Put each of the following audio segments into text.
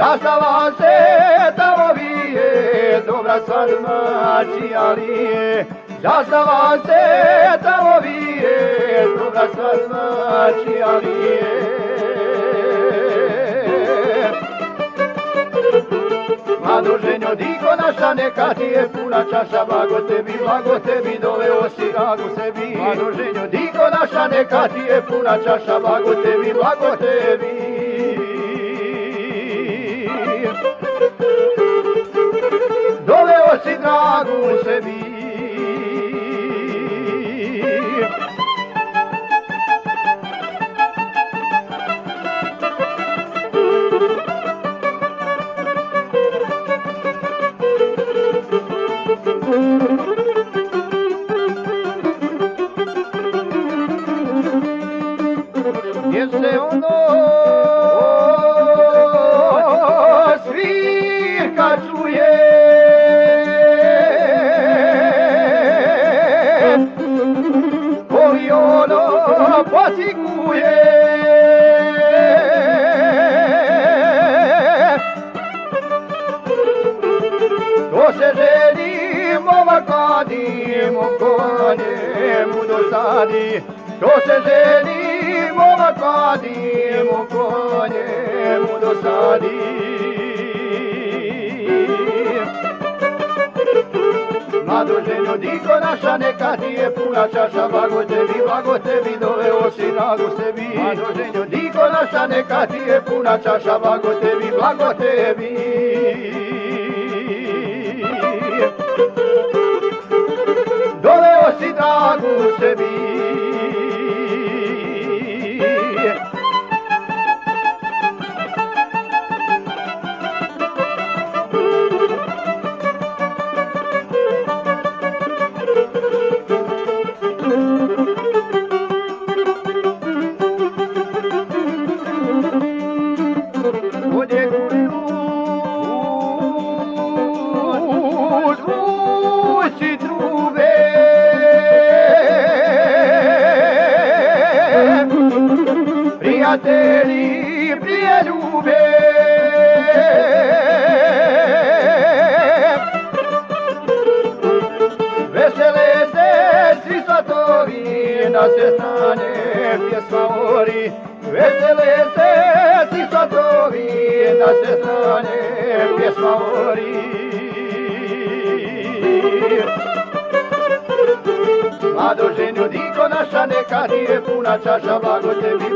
zastava se tamo vije, dobra svadba čijali. Zastava se tamo vije, dobra svadba čijali. Mlado ženjo, diko naša, neka ti je puna čaša, blago tebi, doveo si ragu sebi. Mlado ženjo, diko naša, neka ti je puna čaša, blago tebi. Doveo si dragu sebi. Gdje se ono svirka čuje, koji ono posikuje, to se želi momak mladim, konje mu dosadi, to se želi momak mladim, konje mu dosadi. Mlado ženjo, diko naša, neka ti je puna čaša, blago tebi, doveo si ragu sebi. Mlado ženjo, diko naša, neka ti je puna čaša, blago tebi. Doveo si dragu sebi. Zvuči trube, prijatelji prije ljube, vesele se svi svatovi, na sve strane pjesma ori. Vesele se svi svatovi, na sve strane pjesma ori. Mlado ženjo, diko naša, neka ti je puna čaša, blago tebi,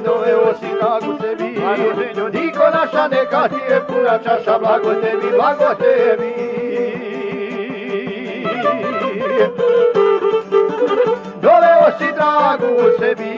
doveo si ragu sebi. Mlado ženjo, diko naša, neka ti je puna čaša, blago tebi. Doveo si dragu sebi.